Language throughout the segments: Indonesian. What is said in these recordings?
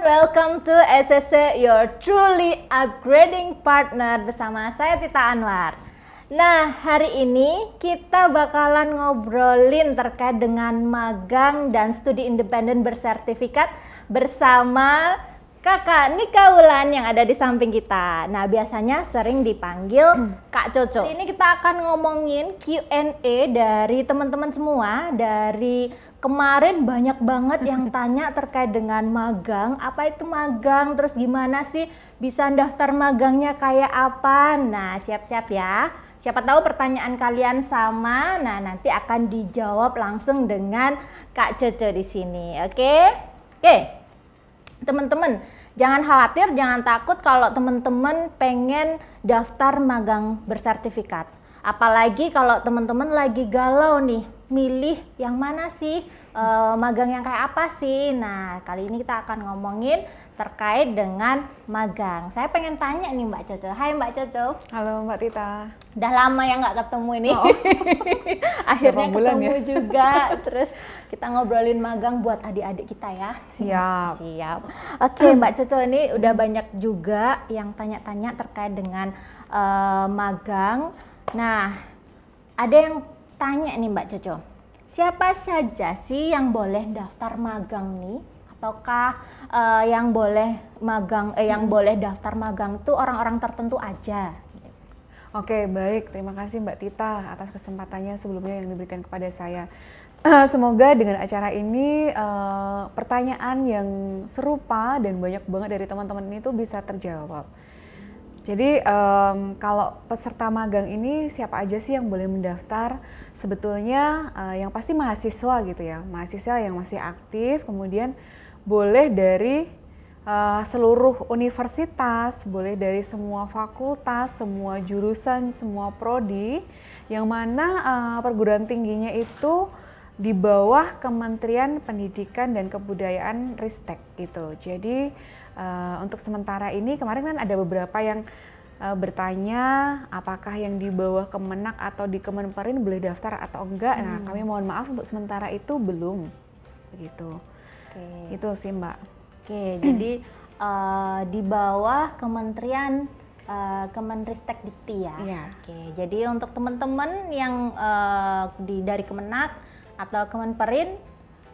welcome to SSC, your truly upgrading partner bersama saya Tita Anwar. Nah, hari ini kita bakalan ngobrolin terkait dengan magang dan studi independen bersertifikat bersama Kakak Nika Wulan yang ada di samping kita. Nah, biasanya sering dipanggil Kak Coco. Ini kita akan ngomongin Q&A dari teman-teman semua. Dari kemarin banyak banget yang tanya terkait dengan magang. Apa itu magang? Terus gimana sih bisa daftar magangnya kayak apa? Nah, siap-siap ya. Siapa tahu pertanyaan kalian sama. Nah, nanti akan dijawab langsung dengan Kak Coco di sini. Oke? Oke. Teman-teman, jangan khawatir, jangan takut kalau teman-teman pengen daftar magang bersertifikat. Apalagi kalau teman-teman lagi galau nih, milih yang mana sih, magang yang kayak apa sih. Nah, kali ini kita akan ngomongin terkait dengan magang. Saya pengen tanya nih Mbak Coco. Hai Mbak Coco. Halo Mbak Tita. Udah lama ya nggak ketemu ini. Oh. Akhirnya bulan ketemu ya? juga. Terus kita ngobrolin magang buat adik-adik kita ya. Siap. Siap. Oke Mbak Coco, ini udah banyak juga yang tanya-tanya terkait dengan magang. Nah, ada yang tanya nih Mbak Coco. Siapa saja sih yang boleh daftar magang nih? Ataukah yang boleh magang, yang boleh daftar magang tuh orang-orang tertentu aja? Oke, baik. Terima kasih Mbak Tita atas kesempatannya sebelumnya yang diberikan kepada saya. Semoga dengan acara ini pertanyaan yang serupa dan banyak banget dari teman-teman ini tuh bisa terjawab. Jadi kalau peserta magang ini siapa aja sih yang boleh mendaftar? Sebetulnya yang pasti mahasiswa gitu ya, mahasiswa yang masih aktif, kemudian boleh dari seluruh universitas, boleh dari semua fakultas, semua jurusan, semua prodi, yang mana perguruan tingginya itu di bawah Kementerian Pendidikan dan Kebudayaan Ristek gitu. Jadi untuk sementara ini kemarin kan ada beberapa yang bertanya apakah yang di bawah Kemenak atau di Kemenperin boleh daftar atau enggak. Nah, kami mohon maaf untuk sementara itu belum begitu. Oke. Itu sih Mbak. Oke, jadi di bawah Kementerian Kemenristek Dikti ya. Iya. Oke, jadi untuk teman-teman yang dari Kemenak atau Kemenperin,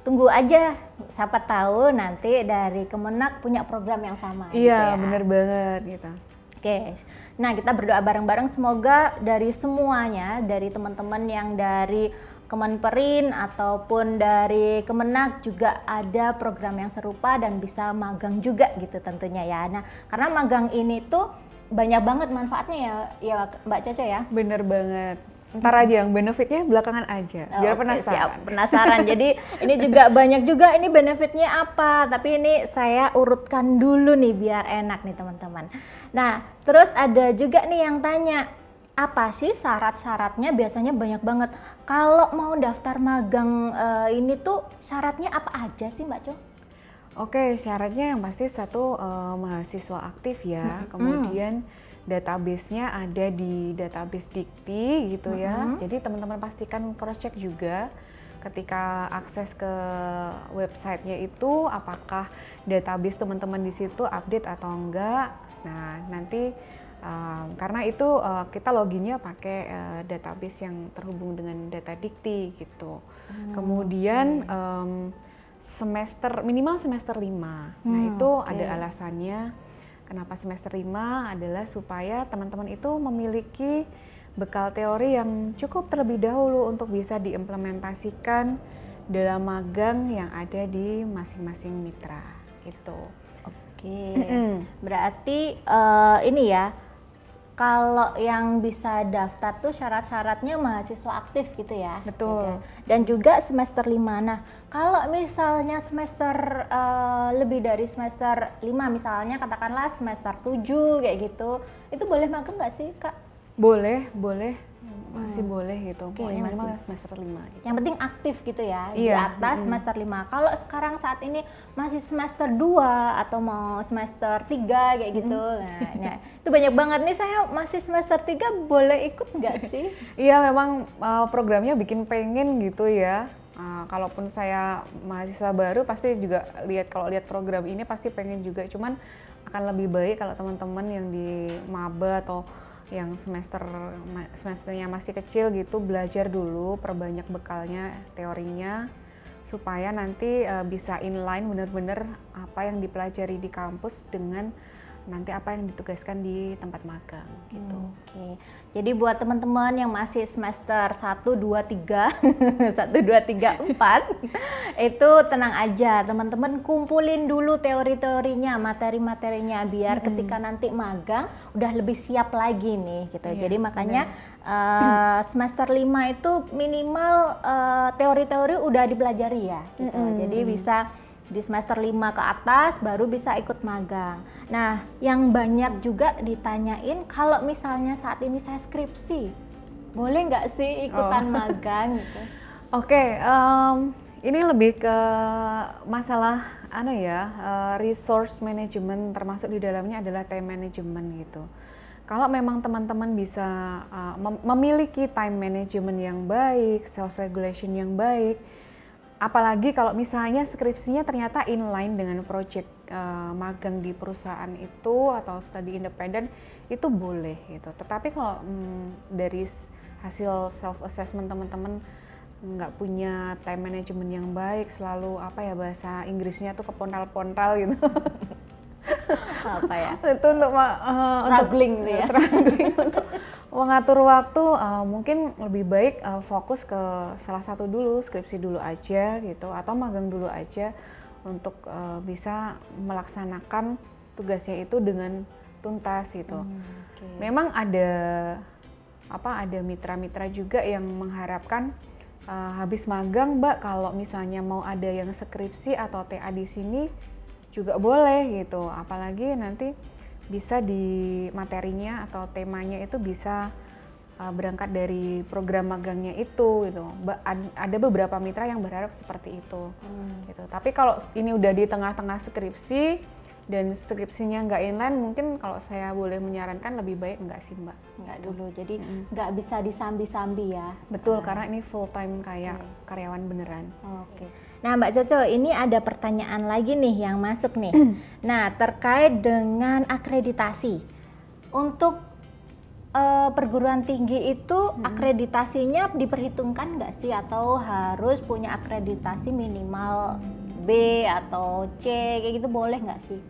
tunggu aja, siapa tahu nanti dari Kemenak punya program yang sama. Iya, gitu ya. bener banget gitu. Oke, nah kita berdoa bareng-bareng semoga dari semuanya, dari teman-teman yang dari Kemenperin ataupun dari Kemenak juga ada program yang serupa dan bisa magang juga gitu tentunya ya. Nah, karena magang ini tuh banyak banget manfaatnya ya Mbak Coco ya. Bener banget. Ntar aja yang benefitnya belakangan aja, biar Oke, penasaran. siap, penasaran. Jadi ini juga banyak juga ini benefitnya apa, tapi ini saya urutkan dulu nih biar enak nih teman-teman. Nah, terus ada juga nih yang tanya, apa sih syarat-syaratnya? Biasanya banyak banget. Kalau mau daftar magang ini tuh syaratnya apa aja sih Mbak Co? Oke, syaratnya yang pasti satu mahasiswa aktif ya, kemudian database-nya ada di database Dikti gitu ya. Jadi teman-teman pastikan cross check juga ketika akses ke websitenya itu apakah database teman-teman di situ update atau enggak. Nah, nanti karena itu kita loginnya pakai database yang terhubung dengan data Dikti gitu. Kemudian minimal semester 5. Nah, itu ada alasannya. Kenapa semester 5 adalah supaya teman-teman itu memiliki bekal teori yang cukup terlebih dahulu untuk bisa diimplementasikan dalam magang yang ada di masing-masing mitra gitu. Oke, berarti ini ya, kalau yang bisa daftar tuh syarat-syaratnya mahasiswa aktif gitu ya? Betul. Gitu. Dan juga semester 5. Nah, kalau misalnya semester lebih dari semester 5, misalnya katakanlah semester 7 kayak gitu, itu boleh magang nggak sih Kak? Boleh, boleh. masih boleh gitu. Oke, Pokoknya minimal masih. semester 5 gitu. Yang penting aktif gitu ya, di Iya, atas semester 5. Kalau sekarang saat ini masih semester 2 atau mau semester 3 kayak gitu. Nah, itu banyak banget nih, saya masih semester 3 boleh ikut nggak sih? Iya, memang programnya bikin pengen gitu ya. Kalaupun saya mahasiswa baru pasti juga kalau lihat program ini pasti pengen juga. Cuman akan lebih baik kalau teman-teman yang di maba atau yang semesternya masih kecil gitu belajar dulu, perbanyak bekalnya, teorinya, supaya nanti bisa inline benar-benar apa yang dipelajari di kampus dengan nanti apa yang ditugaskan di tempat magang gitu. Oke. Jadi buat teman-teman yang masih semester 1, 2, 3, 1, 2, 3, 4 itu tenang aja, teman-teman kumpulin dulu teori-teorinya, materi-materinya biar ketika nanti magang udah lebih siap lagi nih gitu. Iya, Jadi makanya semester 5 itu minimal teori-teori udah dipelajari ya gitu. Jadi bisa di semester 5 ke atas baru bisa ikut magang. Nah, yang banyak juga ditanyain kalau misalnya saat ini saya skripsi, boleh nggak sih ikutan magang gitu? Oke, ini lebih ke masalah resource management, termasuk di dalamnya adalah time management gitu. Kalau memang teman-teman bisa memiliki time management yang baik, self regulation yang baik, apalagi kalau misalnya skripsinya ternyata inline dengan project magang di perusahaan itu atau studi independen, itu boleh gitu. Tetapi kalau dari hasil self assessment teman-teman nggak punya time management yang baik, selalu bahasa Inggrisnya tuh kepontal-pontal gitu. Apa ya? Itu untuk Struggling gitu ya. struggling untuk mengatur waktu, mungkin lebih baik fokus ke salah satu dulu, skripsi dulu aja gitu, atau magang dulu aja untuk bisa melaksanakan tugasnya itu dengan tuntas gitu. Memang ada mitra-mitra juga yang mengharapkan habis magang, Mbak, kalau misalnya mau ada yang skripsi atau TA di sini juga boleh gitu, apalagi nanti bisa di materinya atau temanya itu bisa berangkat dari program magangnya itu gitu. Ada beberapa mitra yang berharap seperti itu gitu. Tapi kalau ini udah di tengah-tengah skripsi dan skripsinya nggak inline, mungkin kalau saya boleh menyarankan lebih baik nggak sih, Mbak. Nggak dulu, jadi nggak bisa disambi-sambi ya. Betul, karena ini full time kayak karyawan beneran. Oke. Nah, Mbak Coco, ini ada pertanyaan lagi nih yang masuk nih. Nah, terkait dengan akreditasi. Untuk perguruan tinggi itu akreditasinya diperhitungkan nggak sih? Atau harus punya akreditasi minimal B atau C, kayak gitu boleh nggak sih?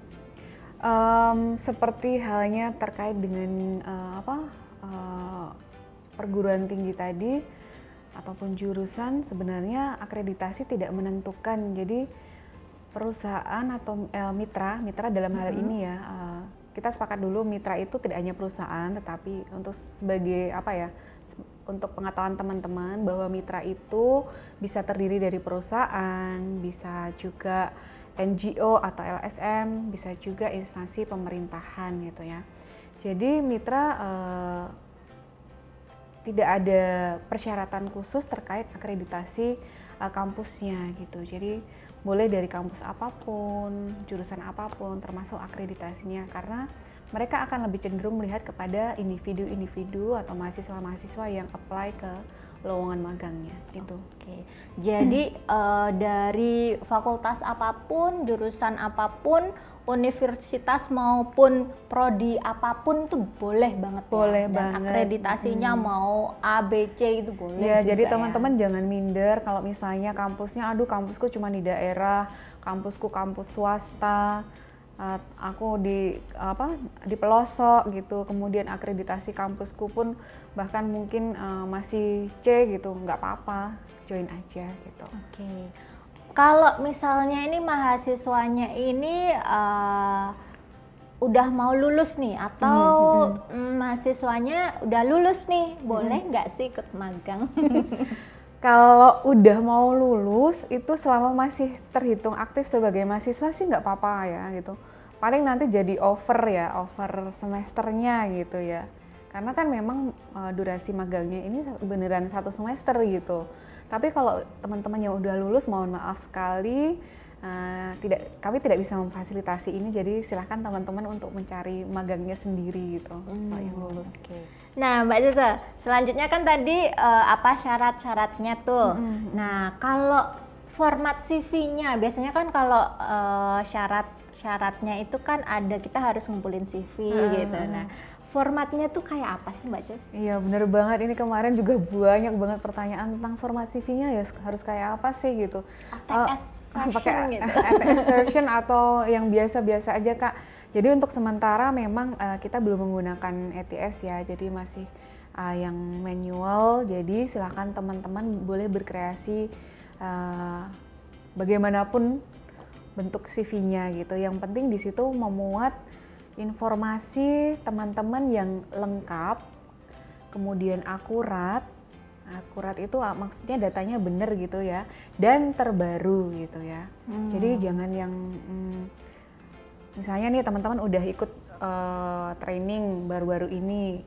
Seperti halnya terkait dengan perguruan tinggi tadi ataupun jurusan, sebenarnya akreditasi tidak menentukan. Jadi perusahaan atau mitra dalam hal ini ya, kita sepakat dulu mitra itu tidak hanya perusahaan, tetapi untuk sebagai untuk pengetahuan teman-teman bahwa mitra itu bisa terdiri dari perusahaan, bisa juga NGO atau LSM, bisa juga instansi pemerintahan gitu ya. Jadi mitra tidak ada persyaratan khusus terkait akreditasi kampusnya gitu. Jadi boleh dari kampus apapun, jurusan apapun, termasuk akreditasinya, karena mereka akan lebih cenderung melihat kepada individu-individu atau mahasiswa-mahasiswa yang apply ke lowongan magangnya gitu. Oke. Jadi dari fakultas apapun, jurusan apapun, universitas maupun prodi apapun itu boleh banget boleh ya. Dan banget. Akreditasinya mau A, B, C itu boleh. Ya, juga jadi ya. teman-teman jangan minder kalau misalnya kampusnya, aduh kampusku cuma di daerah, kampusku kampus swasta, aku di pelosok gitu, kemudian akreditasi kampusku pun bahkan mungkin masih C gitu, nggak apa-apa, join aja gitu. Oke. Kalau misalnya ini mahasiswanya ini udah mau lulus nih, atau mahasiswanya udah lulus nih, boleh nggak sih ikut magang? Kalau udah mau lulus itu selama masih terhitung aktif sebagai mahasiswa sih nggak apa-apa ya gitu. Paling nanti jadi over semesternya gitu ya. Karena kan memang durasi magangnya ini beneran 1 semester gitu. Tapi kalau teman-teman yang udah lulus, mohon maaf sekali, kami tidak bisa memfasilitasi ini. Jadi silahkan teman-teman untuk mencari magangnya sendiri gitu, kalau yang lulus. Okay. Nah, Mbak Cica, selanjutnya kan tadi apa syarat-syaratnya tuh. Nah, kalau format CV-nya, biasanya kan kalau syaratnya itu kan ada, kita harus ngumpulin CV gitu. Nah, formatnya tuh kayak apa sih Mbak Cica? Iya bener banget, ini kemarin juga banyak banget pertanyaan tentang format CV-nya ya harus kayak apa sih gitu. ATS version pakai gitu. ATS version atau yang biasa-biasa aja Kak. Jadi untuk sementara memang kita belum menggunakan ATS ya, jadi masih yang manual. Jadi silakan teman-teman boleh berkreasi bagaimanapun bentuk CV-nya gitu. Yang penting di situ memuat informasi teman-teman yang lengkap, kemudian akurat. Akurat itu maksudnya datanya benar gitu ya, dan terbaru gitu ya. Jadi jangan yang misalnya nih teman-teman udah ikut training baru-baru ini,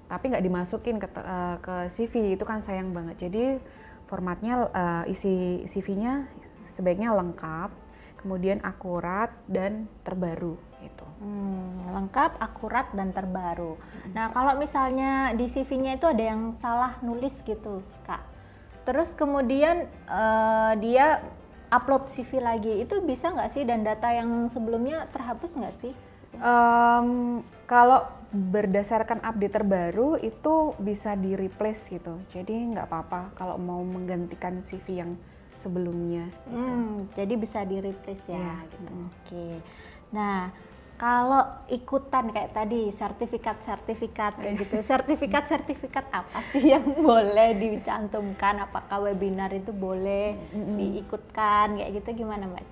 tapi nggak dimasukin ke CV, itu kan sayang banget. Jadi formatnya isi CV-nya sebaiknya lengkap, kemudian akurat dan terbaru gitu. Lengkap, akurat, dan terbaru. Nah, kalau misalnya di CV-nya itu ada yang salah nulis gitu, Kak. Terus kemudian dia upload CV lagi, itu bisa nggak sih? Dan data yang sebelumnya terhapus nggak sih? Kalau berdasarkan update terbaru itu bisa di replace gitu. Jadi nggak apa-apa kalau mau menggantikan CV yang sebelumnya. Gitu. Jadi bisa di replace ya, gitu. Oke. Nah, kalau ikutan kayak tadi sertifikat kayak gitu, sertifikat apa sih yang boleh dicantumkan? Apakah webinar itu boleh diikutkan kayak gitu, gimana Mbak?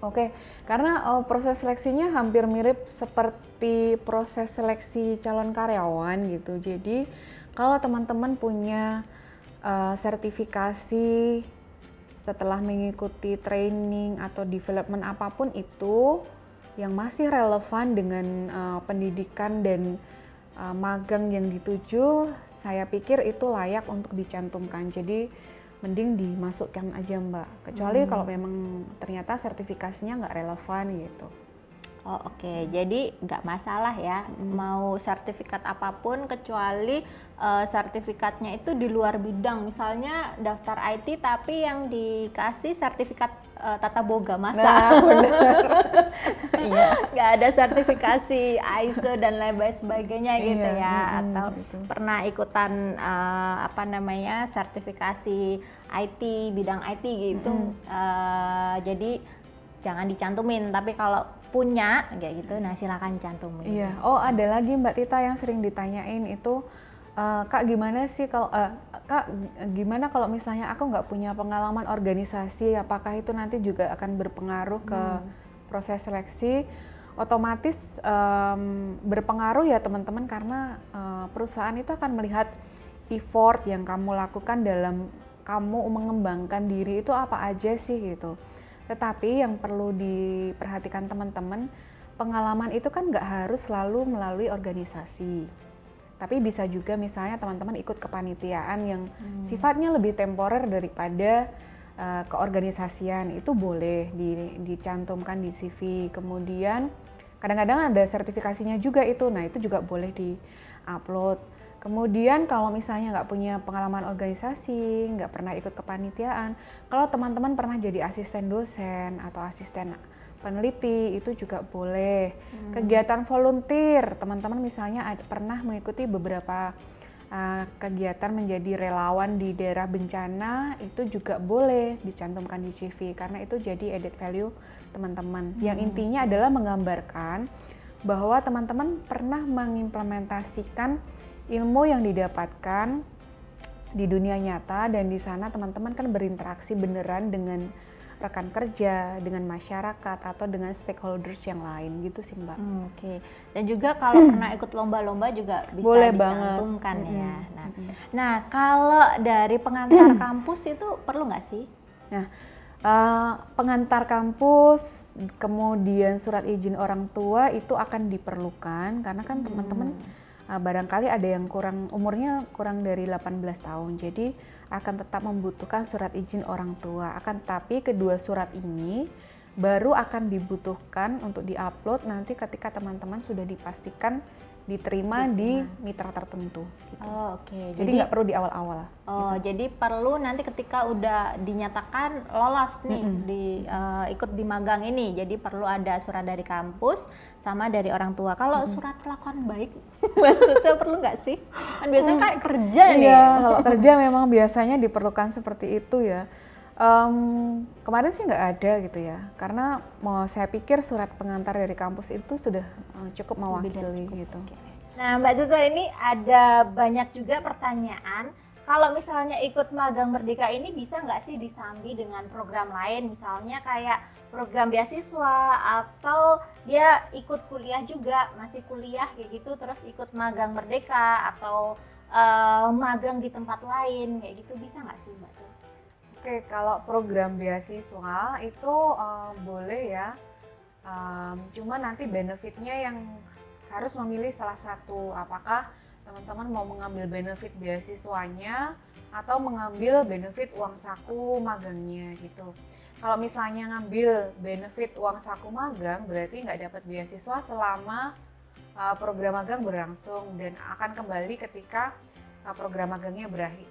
Oke, karena proses seleksinya hampir mirip seperti proses seleksi calon karyawan gitu. Jadi kalau teman-teman punya sertifikasi setelah mengikuti training atau development apapun itu yang masih relevan dengan pendidikan dan magang yang dituju, saya pikir itu layak untuk dicantumkan. Jadi mending dimasukkan aja Mbak, kecuali kalau memang ternyata sertifikasinya nggak relevan gitu. Oh oke. Jadi nggak masalah ya mau sertifikat apapun kecuali sertifikatnya itu di luar bidang, misalnya daftar IT tapi yang dikasih sertifikat tata boga, masa? Nah, benar. Iya. Nggak ada sertifikasi ISO dan lain sebagainya gitu ya, atau gitu. pernah ikutan apa namanya sertifikasi IT, bidang IT gitu, jadi jangan dicantumin. Tapi kalau punya kayak gitu, nah silakan cantumin. Iya. Oh ada lagi Mbak Tita yang sering ditanyain itu, Kak gimana sih kalau Kak gimana kalau misalnya aku nggak punya pengalaman organisasi, apakah itu nanti juga akan berpengaruh ke proses seleksi? Otomatis berpengaruh ya teman-teman, karena perusahaan itu akan melihat effort yang kamu lakukan dalam kamu mengembangkan diri itu apa aja sih gitu. Tetapi yang perlu diperhatikan teman-teman, pengalaman itu kan nggak harus selalu melalui organisasi. Tapi bisa juga misalnya teman-teman ikut kepanitiaan yang sifatnya lebih temporer daripada keorganisasian, itu boleh dicantumkan di CV. Kemudian kadang-kadang ada sertifikasinya juga itu, nah itu juga boleh di-upload. Kemudian kalau misalnya nggak punya pengalaman organisasi, nggak pernah ikut kepanitiaan, kalau teman-teman pernah jadi asisten dosen atau asisten peneliti, itu juga boleh. Kegiatan volunteer, teman-teman misalnya pernah mengikuti beberapa kegiatan menjadi relawan di daerah bencana, itu juga boleh dicantumkan di CV, karena itu jadi added value teman-teman. Yang intinya adalah menggambarkan bahwa teman-teman pernah mengimplementasikan ilmu yang didapatkan di dunia nyata, dan di sana teman-teman kan berinteraksi beneran dengan rekan kerja, dengan masyarakat, atau dengan stakeholders yang lain gitu sih Mbak. Oke. Dan juga kalau pernah ikut lomba-lomba juga bisa boleh dicantumkan banget. ya. Nah, kalau dari pengantar kampus itu perlu nggak sih? Nah, pengantar kampus, kemudian surat izin orang tua itu akan diperlukan, karena kan teman-teman barangkali ada yang umurnya kurang dari 18 tahun, jadi akan tetap membutuhkan surat izin orang tua. Akan tetapi kedua surat ini baru akan dibutuhkan untuk diupload nanti ketika teman-teman sudah dipastikan diterima di mitra tertentu. Gitu. Oh, oke. Jadi nggak perlu di awal-awal. Oh, gitu. Jadi perlu nanti ketika udah dinyatakan lolos nih ikut di magang ini, jadi perlu ada surat dari kampus sama dari orang tua. Kalau surat kelakuan baik, maksudnya perlu nggak sih? Kan biasanya kayak kerja nih. Iya, kalau kerja memang biasanya diperlukan seperti itu ya. Kemarin sih nggak ada gitu ya, karena saya pikir surat pengantar dari kampus itu sudah cukup mewakili gitu. Okay. Nah Mbak Coco, ini ada banyak juga pertanyaan, kalau misalnya ikut magang Merdeka ini bisa nggak sih disambi dengan program lain, misalnya kayak program beasiswa atau dia ikut kuliah juga, masih kuliah kayak gitu, terus ikut magang Merdeka atau magang di tempat lain kayak gitu, bisa nggak sih Mbak Coco? Oke, kalau program beasiswa itu boleh ya, cuma nanti benefitnya yang harus memilih salah satu, apakah teman-teman mau mengambil benefit beasiswanya atau mengambil benefit uang saku magangnya gitu. Kalau misalnya ngambil benefit uang saku magang, berarti nggak dapat beasiswa selama program magang berlangsung dan akan kembali ketika program magangnya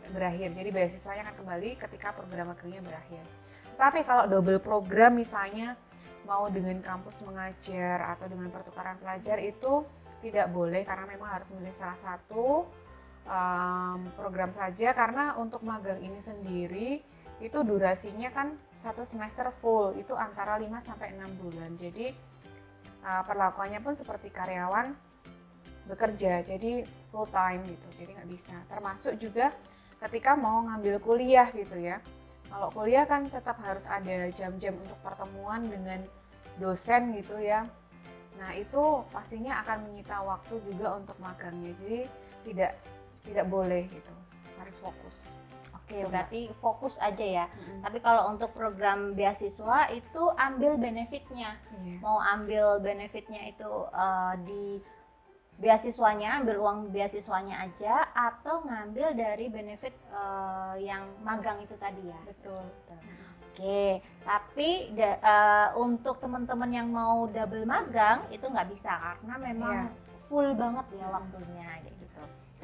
berakhir. Jadi beasiswanya akan kembali ketika program magangnya berakhir. Tapi kalau double program misalnya mau dengan kampus mengajar atau dengan pertukaran pelajar itu tidak boleh, karena memang harus memilih salah satu program saja, karena untuk magang ini sendiri itu durasinya kan 1 semester full, itu antara 5 sampai 6 bulan. Jadi perlakuannya pun seperti karyawan bekerja, jadi full time gitu, jadi nggak bisa. Termasuk juga ketika mau ngambil kuliah gitu ya. Kalau kuliah kan tetap harus ada jam-jam untuk pertemuan dengan dosen gitu ya. Nah itu pastinya akan menyita waktu juga untuk magangnya, jadi tidak boleh gitu, harus fokus. Oke, berarti fokus aja ya. Tapi kalau untuk program beasiswa itu ambil benefitnya. Mau ambil benefitnya itu di beasiswanya, ambil uang beasiswanya aja atau ngambil dari benefit yang magang itu tadi ya. Betul. Oke, tapi untuk teman-teman yang mau double magang itu nggak bisa karena memang full banget ya waktunya kayak gitu.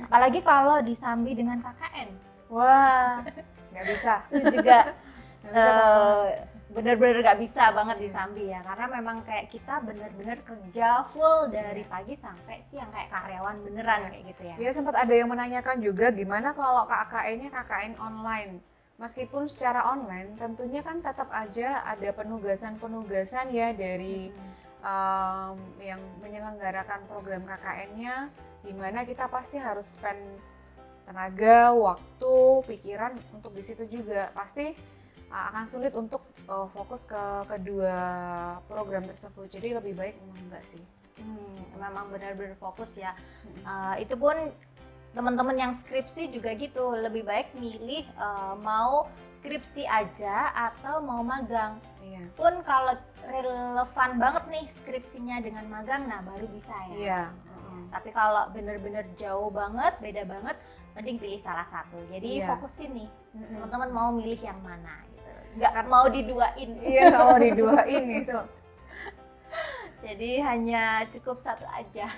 Apalagi kalau disambi dengan KKN. Wah, nggak bisa. Itu juga bener-bener gak bisa banget disambi ya, karena memang kayak kita bener-bener kerja full dari pagi sampai siang kayak karyawan beneran kayak gitu ya. Ya, sempat ada yang menanyakan juga gimana kalau KKN-nya KKN online. Meskipun secara online tentunya kan tetap aja ada penugasan-penugasan ya dari yang menyelenggarakan program KKN-nya, dimana kita pasti harus spend tenaga, waktu, pikiran untuk di situ juga. Pasti akan sulit untuk fokus ke kedua program tersebut, jadi lebih baik memang enggak sih. Memang benar-benar fokus ya. Itu pun teman-teman yang skripsi juga gitu, lebih baik milih mau skripsi aja atau mau magang. Pun kalau relevan banget nih skripsinya dengan magang, nah baru bisa ya. Tapi kalau benar-benar jauh banget, beda banget, mending pilih salah satu. Jadi fokusin nih, teman-teman mau milih yang mana gitu. Nggak mau diduain. Iya, nggak mau diduain gitu. Jadi hanya cukup satu aja.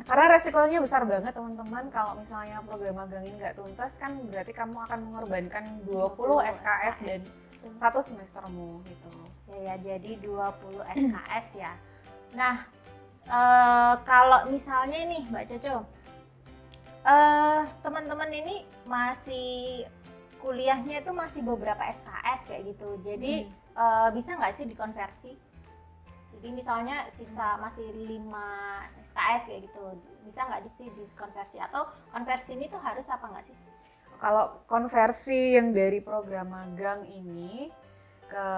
Karena resikonya besar banget teman-teman, kalau misalnya program magang ini nggak tuntas kan berarti kamu akan mengorbankan 20 SKS dan 1 semestermu gitu. Ya, jadi 20 SKS ya. Nah, kalau misalnya nih Mbak Coco, teman-teman ini masih kuliahnya itu masih beberapa SKS kayak gitu, jadi bisa nggak sih dikonversi? Jadi misalnya sisa masih 5 SKS kayak gitu, bisa nggak sih dikonversi, atau konversi ini tuh harus apa nggak sih? Kalau konversi yang dari program magang ini ke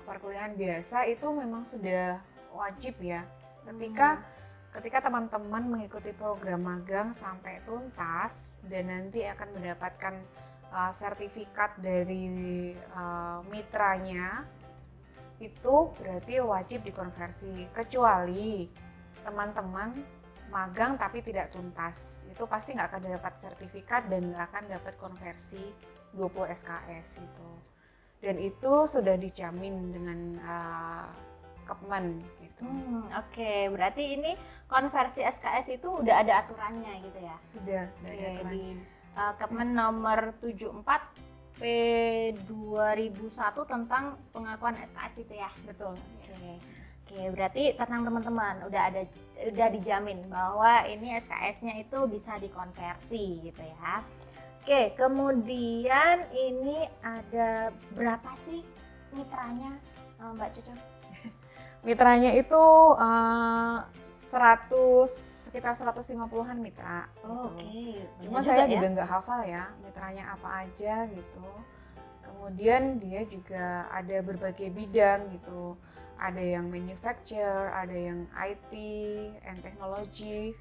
perkuliahan biasa itu memang sudah wajib ya. Ketika teman-teman mengikuti program magang sampai tuntas dan nanti akan mendapatkan sertifikat dari mitranya, itu berarti wajib dikonversi, kecuali teman-teman magang tapi tidak tuntas, itu pasti nggak akan dapat sertifikat dan nggak akan dapat konversi 20 SKS itu. Dan itu sudah dijamin dengan Kepmen gitu. Oke, berarti ini konversi SKS itu udah ada aturannya gitu ya? Sudah ada aturannya. Di Kepmen nomor 74 P 2001 tentang pengakuan SKS itu ya? Betul. Oke, berarti tenang teman-teman, udah dijamin bahwa ini SKS-nya itu bisa dikonversi gitu ya. Oke, kemudian ini ada berapa sih mitranya Mbak Cucu? Mitranya itu sekitar 150-an mitra. Oke. Cuma saya juga nggak hafal ya mitranya apa aja gitu. Kemudian dia juga ada berbagai bidang gitu. Ada yang manufacture, ada yang IT and technology,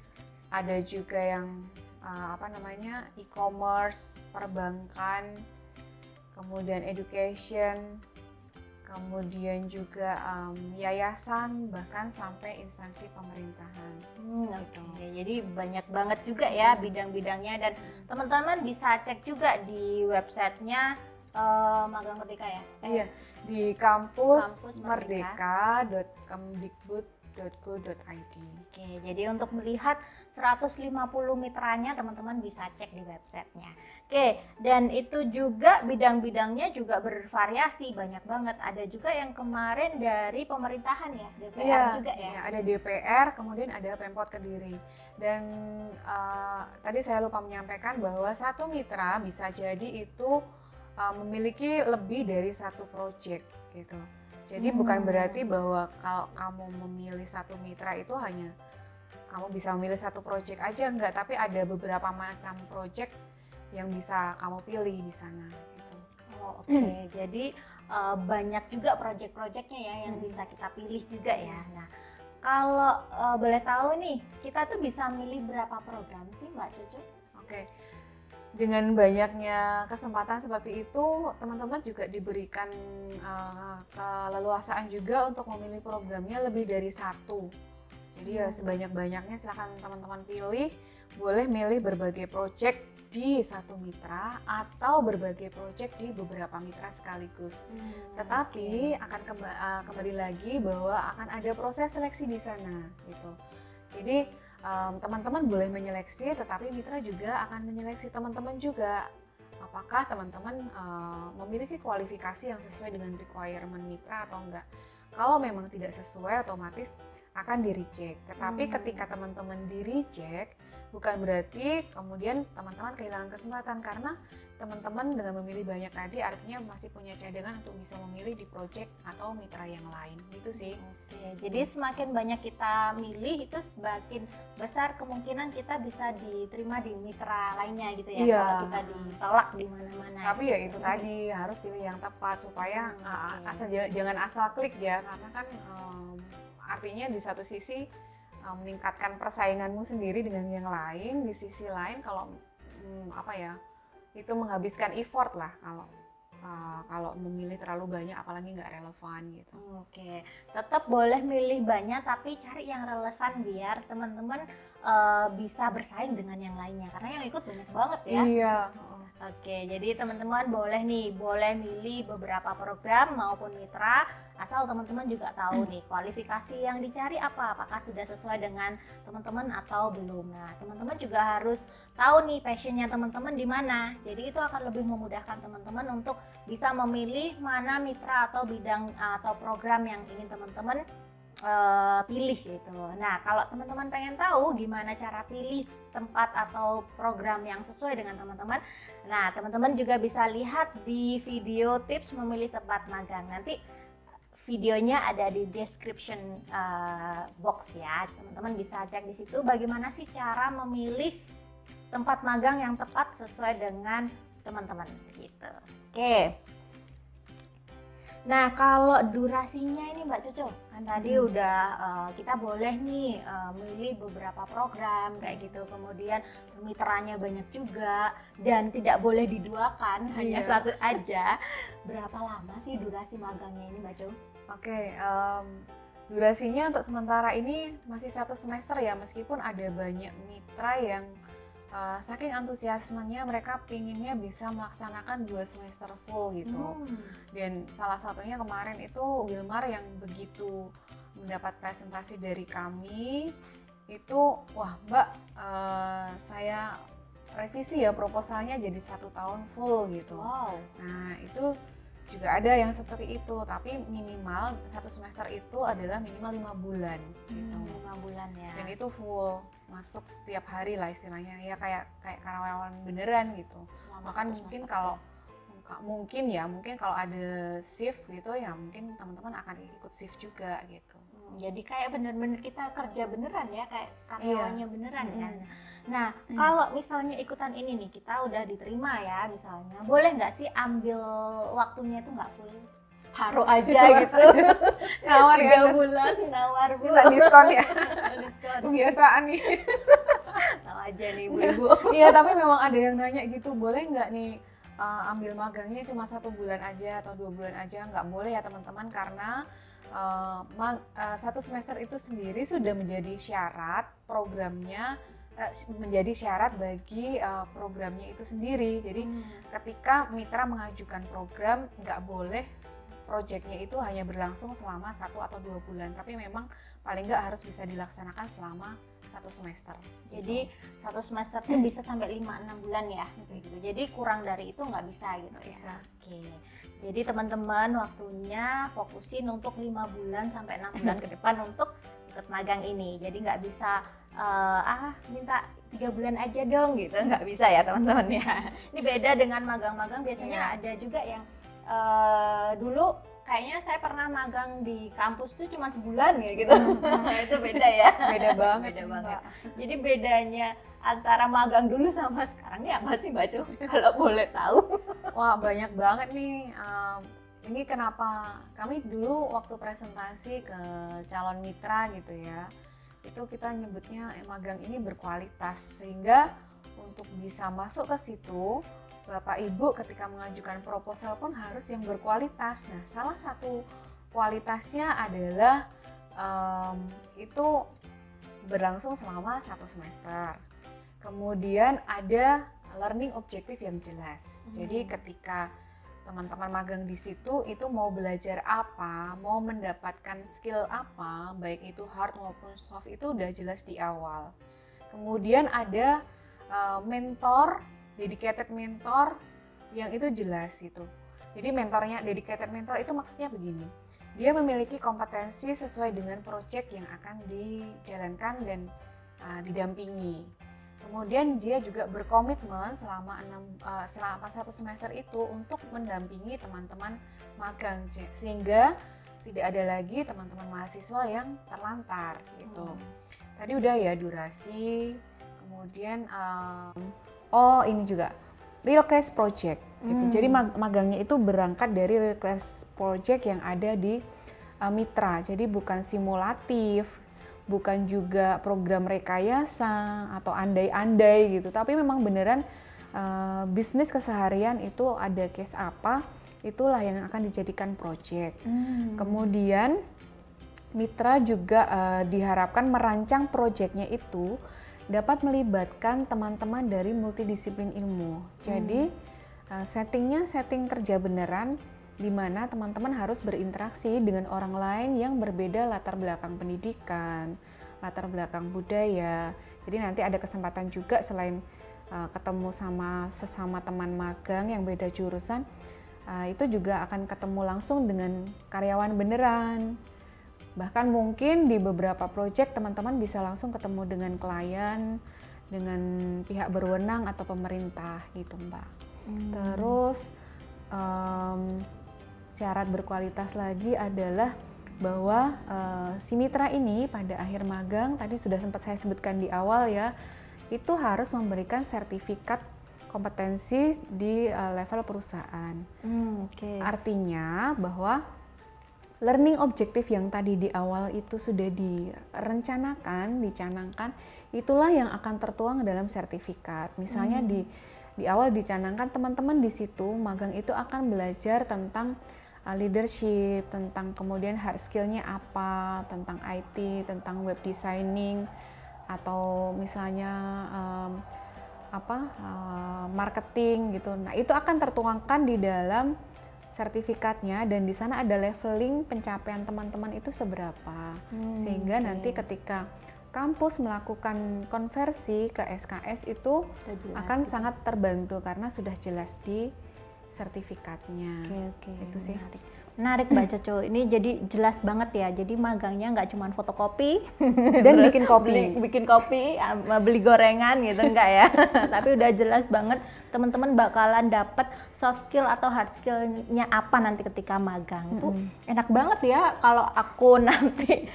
ada juga yang e-commerce, perbankan, kemudian education, kemudian juga yayasan, bahkan sampai instansi pemerintahan. Oke, jadi banyak banget juga ya bidang-bidangnya, dan teman-teman bisa cek juga di websitenya Magang Merdeka ya? Iya, di kampusmerdeka.kemdikbud.go.id. Oke, jadi untuk melihat 150 mitranya teman-teman bisa cek di websitenya. Oke, dan itu juga bidang-bidangnya juga bervariasi, banyak banget. Ada juga yang kemarin dari pemerintahan ya, DPR juga ya? Iya, ada DPR, kemudian ada Pemkot Kediri. Dan tadi saya lupa menyampaikan bahwa satu mitra bisa jadi itu memiliki lebih dari satu proyek gitu. Jadi bukan berarti bahwa kalau kamu memilih satu mitra itu hanya kamu bisa memilih satu proyek aja, enggak, tapi ada beberapa macam proyek yang bisa kamu pilih di sana gitu. Oke. Jadi banyak juga proyek-proyeknya ya yang bisa kita pilih juga ya. Nah, kalau boleh tahu nih, kita tuh bisa milih berapa program sih Mbak Cucu? Oke. Dengan banyaknya kesempatan seperti itu, teman-teman juga diberikan keleluasaan juga untuk memilih programnya lebih dari satu. Jadi ya sebanyak-banyaknya silahkan teman-teman pilih, boleh milih berbagai proyek di satu mitra atau berbagai proyek di beberapa mitra sekaligus. Tetapi akan kembali lagi bahwa akan ada proses seleksi di sana gitu. Jadi teman-teman boleh menyeleksi, tetapi mitra juga akan menyeleksi teman-teman juga. Apakah teman-teman memiliki kualifikasi yang sesuai dengan requirement mitra atau enggak. Kalau memang tidak sesuai, otomatis akan di-reject. Tetapi ketika teman-teman di-reject, bukan berarti kemudian teman-teman kehilangan kesempatan, karena teman-teman dengan memilih banyak tadi artinya masih punya cadangan untuk bisa memilih di project atau mitra yang lain. Gitu sih. Oke, jadi semakin banyak kita milih itu semakin besar kemungkinan kita bisa diterima di mitra lainnya gitu ya. Iya. Kalau kita ditolak di mana-mana. Tapi ya itu tadi harus pilih yang tepat supaya jangan asal klik ya, karena kan artinya di satu sisi meningkatkan persainganmu sendiri dengan yang lain, di sisi lain kalau itu menghabiskan effort lah kalau memilih terlalu banyak apalagi nggak relevan gitu. Oke, tetap boleh milih banyak tapi cari yang relevan biar teman-teman bisa bersaing dengan yang lainnya, karena yang ikut banyak banget ya. Iya. Oke, jadi teman-teman boleh milih beberapa program maupun mitra, asal teman-teman juga tahu nih kualifikasi yang dicari apakah sudah sesuai dengan teman-teman atau belum. Nah, teman-teman juga harus tahu nih passionnya teman-teman di mana. Jadi itu akan lebih memudahkan teman-teman untuk bisa memilih mana mitra atau bidang atau program yang ingin teman-teman pilih gitu. Nah, kalau teman-teman pengen tahu gimana cara pilih tempat atau program yang sesuai dengan teman-teman, nah teman-teman juga bisa lihat di video tips memilih tempat magang. Nanti videonya ada di description box ya. Teman-teman bisa cek di situ bagaimana sih cara memilih tempat magang yang tepat sesuai dengan teman-teman gitu. Oke. Nah, kalau durasinya ini Mbak Cucu, kan tadi udah kita boleh nih milih beberapa program kayak gitu, kemudian mitranya banyak juga dan tidak boleh diduakan, hanya satu aja. Berapa lama sih durasi magangnya ini Mbak Cucu? Oke, Durasinya untuk sementara ini masih 1 semester ya, meskipun ada banyak mitra yang saking antusiasmenya mereka pinginnya bisa melaksanakan 2 semester full gitu. Dan salah satunya kemarin itu Wilmar yang begitu mendapat presentasi dari kami itu, wah Mbak, saya revisi ya proposalnya jadi 1 tahun full gitu. Wow. Nah itu juga ada yang seperti itu, tapi minimal 1 semester itu adalah minimal 5 bulan gitu. 5 bulan ya. Dan itu full masuk tiap hari lah istilahnya, ya kayak karyawan beneran gitu. Bahkan mungkin kalau mungkin kalau ada shift gitu ya mungkin teman-teman akan ikut shift juga gitu. Jadi kayak bener-bener kita kerja beneran ya, kayak karyawannya beneran kan. Nah, Hmm. kalau misalnya ikutan ini nih, kita udah diterima ya misalnya, boleh nggak sih ambil waktunya itu nggak full, separuh aja gitu? Nawar ya, 3 bulan, nawar Bu. minta diskon ya. Diskon. Kebiasaan nih. Tahu aja nih ibu-ibu. Iya, tapi memang ada yang nanya gitu, boleh nggak nih ambil magangnya cuma 1 bulan aja atau 2 bulan aja? Nggak boleh ya teman-teman, karena 1 semester itu sendiri sudah menjadi syarat programnya, menjadi syarat bagi programnya itu sendiri. Jadi ketika mitra mengajukan program, nggak boleh proyeknya itu hanya berlangsung selama 1 atau 2 bulan, tapi memang paling nggak harus bisa dilaksanakan selama 1 semester. Jadi 1 semester tuh bisa sampai 5-6 bulan ya gitu. Jadi kurang dari itu nggak bisa gitu ya. Bisa. Oke. Jadi teman-teman waktunya fokusin untuk 5 bulan sampai 6 bulan ke depan untuk ikut magang ini. Jadi nggak bisa minta 3 bulan aja dong gitu, nggak bisa ya teman-teman ya. Ini beda dengan magang-magang, biasanya ada juga yang dulu kayaknya saya pernah magang di kampus tuh cuma sebulan ya gitu. Itu beda ya. Beda banget. Beda banget. Jadi bedanya antara magang dulu sama sekarang ini apa sih Mbak Cu? Kalau boleh tahu. Wah, banyak banget nih. Ini kenapa kami dulu waktu presentasi ke calon mitra gitu ya, itu kita nyebutnya magang ini berkualitas, sehingga untuk bisa masuk ke situ Bapak Ibu ketika mengajukan proposal pun harus yang berkualitas. Nah, salah satu kualitasnya adalah itu berlangsung selama 1 semester. Kemudian ada learning objective yang jelas. Jadi ketika teman-teman magang di situ itu mau belajar apa, mau mendapatkan skill apa, baik itu hard maupun soft, itu udah jelas di awal. Kemudian ada mentor, dedicated mentor yang itu jelas gitu. Jadi dedicated mentor itu maksudnya begini. Dia memiliki kompetensi sesuai dengan proyek yang akan dijalankan dan didampingi. Kemudian dia juga berkomitmen selama 1 semester itu untuk mendampingi teman-teman magang, sehingga tidak ada lagi teman-teman mahasiswa yang terlantar gitu. Tadi udah ya durasi, kemudian ini juga real case project gitu. Jadi magangnya itu berangkat dari real case project yang ada di mitra. Jadi bukan simulatif, bukan juga program rekayasa atau andai-andai gitu, tapi memang beneran bisnis keseharian itu ada case apa, itulah yang akan dijadikan project. Kemudian mitra juga diharapkan merancang projectnya itu dapat melibatkan teman-teman dari multidisiplin ilmu. Jadi setting kerja beneran, di mana teman-teman harus berinteraksi dengan orang lain yang berbeda latar belakang pendidikan, latar belakang budaya. Jadi nanti ada kesempatan juga selain ketemu sama sesama teman magang yang beda jurusan, itu juga akan ketemu langsung dengan karyawan beneran. Bahkan mungkin di beberapa proyek teman-teman bisa langsung ketemu dengan klien, dengan pihak berwenang atau pemerintah gitu Mbak. Terus syarat berkualitas lagi adalah bahwa si mitra ini pada akhir magang, tadi sudah sempat saya sebutkan di awal ya, itu harus memberikan sertifikat kompetensi di level perusahaan. Artinya bahwa learning objektif yang tadi di awal itu sudah dicanangkan, itulah yang akan tertuang dalam sertifikat. Misalnya di awal dicanangkan teman-teman di situ magang itu akan belajar tentang leadership, tentang kemudian hard skill-nya apa, tentang IT, tentang web designing, atau misalnya marketing gitu. Nah, itu akan tertuangkan di dalam sertifikatnya, dan di sana ada leveling pencapaian teman-teman itu seberapa. Sehingga nanti ketika kampus melakukan konversi ke SKS itu akan sangat terbantu karena sudah jelas di sertifikatnya. Itu sih. Menarik Mbak Coco, ini jadi jelas banget ya. Jadi magangnya nggak cuma fotokopi dan bikin kopi, beli gorengan gitu, enggak ya. Tapi udah jelas banget teman-teman bakalan dapat soft skill atau hard skillnya apa nanti ketika magang. Itu enak banget ya kalau aku nanti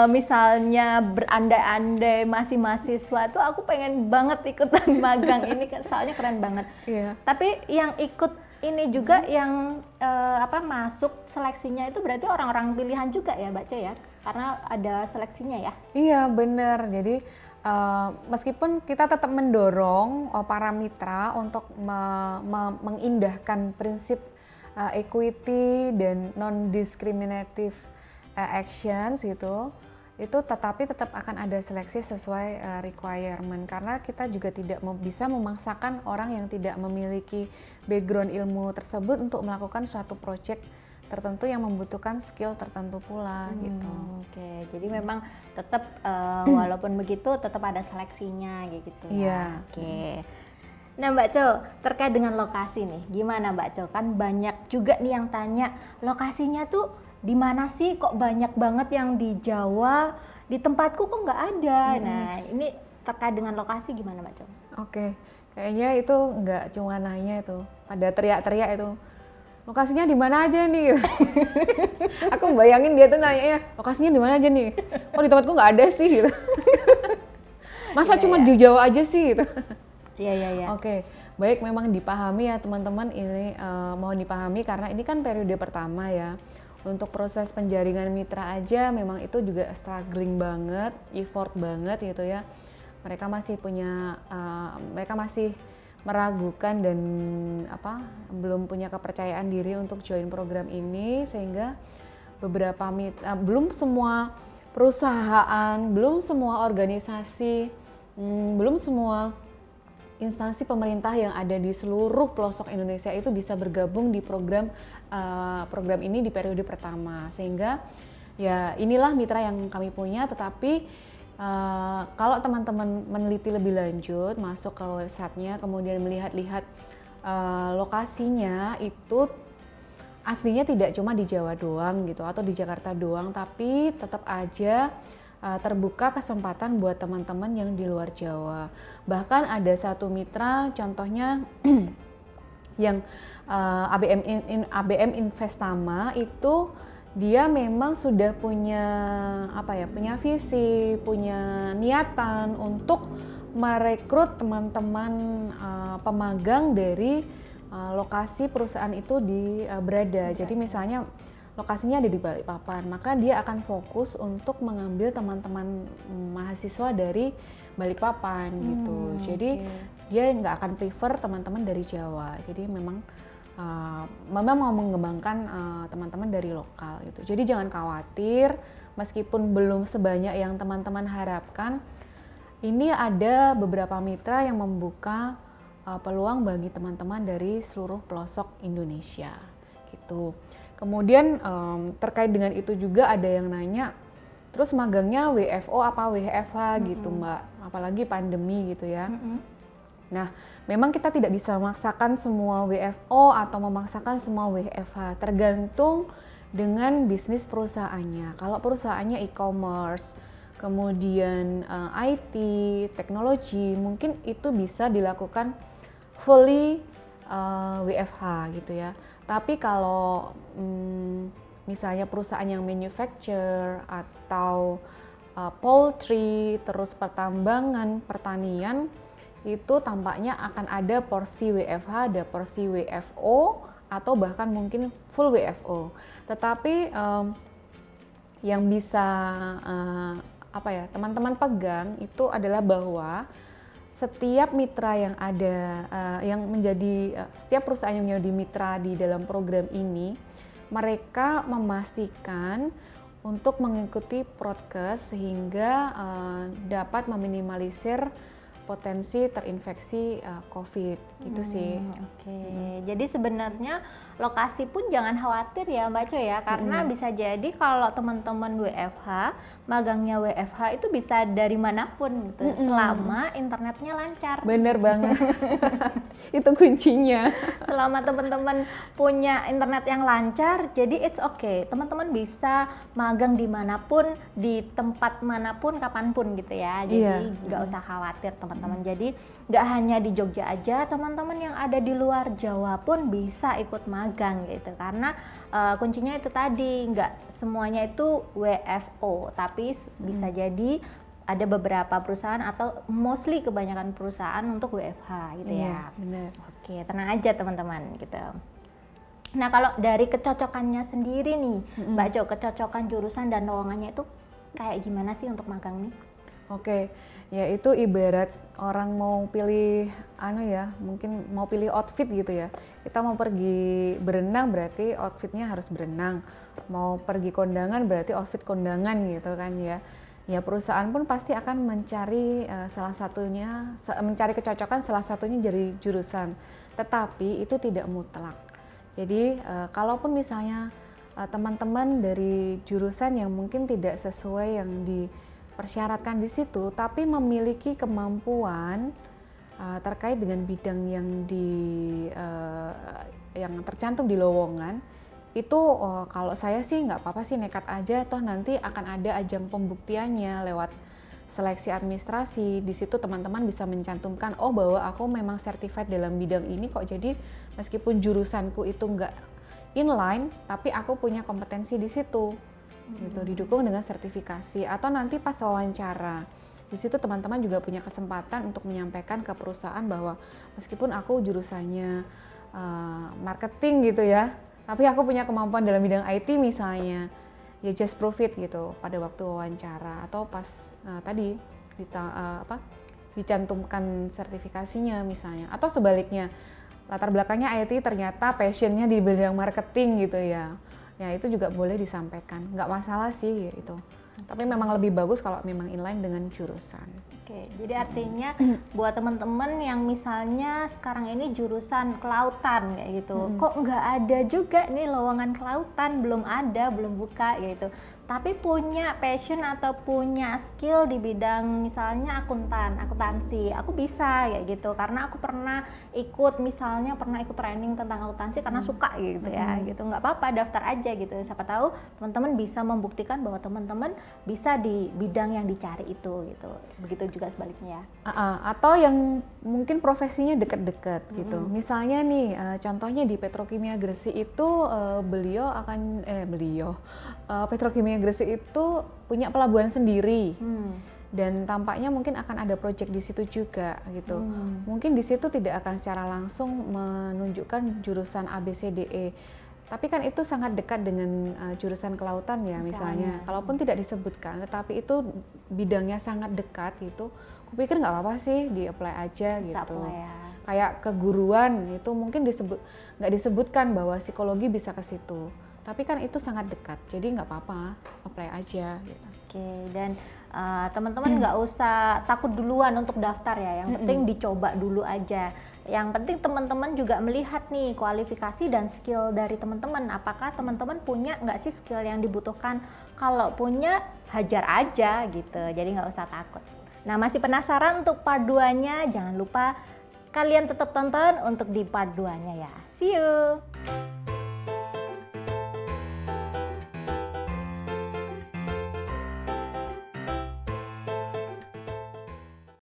misalnya berandai-andai masih mahasiswa tuh aku pengen banget ikutan magang ini kan, soalnya keren banget. Tapi yang ikut ini juga yang masuk seleksinya itu berarti orang-orang pilihan juga ya Mbak Co ya? Karena ada seleksinya ya? Iya benar, jadi meskipun kita tetap mendorong para mitra untuk mengindahkan prinsip equity dan non-discriminative actions gitu, itu tetapi tetap akan ada seleksi sesuai requirement, karena kita juga tidak bisa memaksakan orang yang tidak memiliki background ilmu tersebut untuk melakukan suatu project tertentu yang membutuhkan skill tertentu pula gitu. Jadi memang tetap walaupun begitu tetap ada seleksinya gitu ya. Nah Mbak Co, terkait dengan lokasi nih, gimana Mbak Co? Kan banyak juga nih yang tanya lokasinya tuh di mana sih, kok banyak banget yang di Jawa, di tempatku kok nggak ada. Nah ini terkait dengan lokasi gimana Mbak Co? Kayaknya itu nggak cuma nanya itu, pada teriak-teriak itu, lokasinya di mana aja nih? Aku bayangin dia tuh nanya, lokasinya di mana aja nih? Oh di tempatku nggak ada sih gitu. Masa cuma di Jawa aja sih gitu? Baik, memang dipahami ya teman-teman, ini mohon dipahami karena ini kan periode pertama ya. Untuk proses penjaringan mitra aja memang itu juga struggling banget, effort banget gitu ya. Mereka masih meragukan dan belum punya kepercayaan diri untuk join program ini, sehingga beberapa belum semua perusahaan, belum semua organisasi, belum semua instansi pemerintah yang ada di seluruh pelosok Indonesia itu bisa bergabung di program ini di periode pertama. Sehingga ya inilah mitra yang kami punya, tetapi kalau teman-teman meneliti lebih lanjut, masuk ke websitenya, kemudian melihat-lihat lokasinya, itu aslinya tidak cuma di Jawa doang gitu atau di Jakarta doang, tapi tetap aja terbuka kesempatan buat teman-teman yang di luar Jawa. Bahkan ada satu mitra, contohnya yang ABM Investama itu, dia memang sudah punya punya visi, punya niatan untuk merekrut teman-teman pemagang dari lokasi perusahaan itu berada. Jadi misalnya lokasinya ada di Balikpapan, maka dia akan fokus untuk mengambil teman-teman mahasiswa dari Balikpapan gitu. Jadi dia nggak akan prefer teman-teman dari Jawa. Jadi memang mau mengembangkan teman-teman dari lokal gitu. Jadi jangan khawatir, meskipun belum sebanyak yang teman-teman harapkan, ini ada beberapa mitra yang membuka peluang bagi teman-teman dari seluruh pelosok Indonesia gitu. Kemudian terkait dengan itu juga ada yang nanya, terus magangnya WFO apa WFH gitu Mbak, apalagi pandemi gitu ya. Nah, memang kita tidak bisa memaksakan semua WFO atau memaksakan semua WFH, tergantung dengan bisnis perusahaannya. Kalau perusahaannya e-commerce, kemudian IT, teknologi, mungkin itu bisa dilakukan fully WFH gitu ya. Tapi kalau misalnya perusahaan yang manufacture atau poultry, terus pertambangan, pertanian, itu tampaknya akan ada porsi WFH, ada porsi WFO, atau bahkan mungkin full WFO. Tetapi yang bisa teman-teman pegang itu adalah bahwa setiap mitra yang ada, setiap perusahaan yang menjadi mitra di dalam program ini, mereka memastikan untuk mengikuti prokes sehingga dapat meminimalisir potensi terinfeksi COVID gitu sih. Oke. Jadi sebenarnya lokasi pun jangan khawatir ya Mbak Coy ya, karena bisa jadi kalau teman-teman WFH, magangnya WFH itu bisa dari manapun gitu, selama internetnya lancar. Bener banget. Itu kuncinya. Selama teman-teman punya internet yang lancar, jadi it's okay. Teman-teman bisa magang dimanapun, di tempat manapun, kapanpun gitu ya. Jadi nggak usah khawatir teman-teman. Jadi nggak hanya di Jogja aja, teman-teman yang ada di luar Jawa pun bisa ikut magang gitu. Karena kuncinya itu tadi, nggak semuanya itu WFO, tapi bisa jadi ada beberapa perusahaan atau mostly kebanyakan perusahaan untuk WFH gitu ya. Bener. Oke, tenang aja teman-teman gitu. Nah kalau dari kecocokannya sendiri nih, Mbak Jo, kecocokan jurusan dan lowongannya itu kayak gimana sih untuk magang nih? Oke, ya itu ibarat orang mau pilih mungkin mau pilih outfit gitu ya. Kita mau pergi berenang berarti outfitnya harus berenang. Mau pergi kondangan berarti outfit kondangan gitu kan ya. Ya perusahaan pun pasti akan mencari mencari kecocokan salah satunya dari jurusan. Tetapi itu tidak mutlak. Jadi kalaupun misalnya teman-teman dari jurusan yang mungkin tidak sesuai yang dipersyaratkan di situ, tapi memiliki kemampuan terkait dengan bidang yang tercantum di lowongan, itu kalau saya sih nggak apa-apa sih, nekat aja, toh nanti akan ada ajang pembuktiannya lewat seleksi administrasi. Di situ teman-teman bisa mencantumkan, oh bahwa aku memang certified dalam bidang ini kok, jadi meskipun jurusanku itu nggak inline, tapi aku punya kompetensi di situ, gitu, didukung dengan sertifikasi. Atau nanti pas wawancara, di situ teman-teman juga punya kesempatan untuk menyampaikan ke perusahaan bahwa meskipun aku jurusannya marketing gitu ya, tapi aku punya kemampuan dalam bidang IT misalnya, ya just prove it gitu pada waktu wawancara atau pas tadi dicantumkan sertifikasinya misalnya, atau sebaliknya latar belakangnya IT ternyata passionnya di bidang marketing gitu ya, ya itu juga boleh disampaikan, nggak masalah sih ya itu. Tapi memang lebih bagus kalau memang inline dengan jurusan. Oke, jadi artinya buat teman-teman yang misalnya sekarang ini jurusan kelautan kayak gitu, kok nggak ada juga nih lowongan kelautan, belum ada, belum buka gitu. Tapi punya passion atau punya skill di bidang misalnya akuntansi, aku bisa kayak gitu. Karena aku pernah ikut training tentang akuntansi karena suka gitu ya, gitu. Nggak apa-apa, daftar aja gitu. Siapa tahu teman-teman bisa membuktikan bahwa teman-teman bisa di bidang yang dicari itu gitu. Begitu juga sebaliknya ya. Atau yang mungkin profesinya dekat-dekat gitu. Misalnya nih, contohnya di Petrokimia Gresik itu Petrokimia Gresik itu punya pelabuhan sendiri. Dan tampaknya mungkin akan ada proyek di situ juga gitu. Mungkin di situ tidak akan secara langsung menunjukkan jurusan ABCDE. Tapi kan itu sangat dekat dengan jurusan kelautan ya misalnya. Kalaupun tidak disebutkan, tetapi itu bidangnya sangat dekat gitu. Kupikir nggak apa-apa sih, di-apply aja Bisa gitu. apply ya. Kayak keguruan itu mungkin nggak disebutkan bahwa psikologi bisa ke situ. Tapi kan itu sangat dekat, jadi nggak apa-apa, apply aja gitu. Oke, dan teman-teman nggak usah takut duluan untuk daftar ya, yang penting dicoba dulu aja. Yang penting teman-teman juga melihat nih kualifikasi dan skill dari teman-teman. Apakah teman-teman punya nggak sih skill yang dibutuhkan? Kalau punya, hajar aja gitu, jadi nggak usah takut. Nah, masih penasaran untuk part 2-nya? Jangan lupa kalian tetap tonton untuk di part 2-nya ya. See you!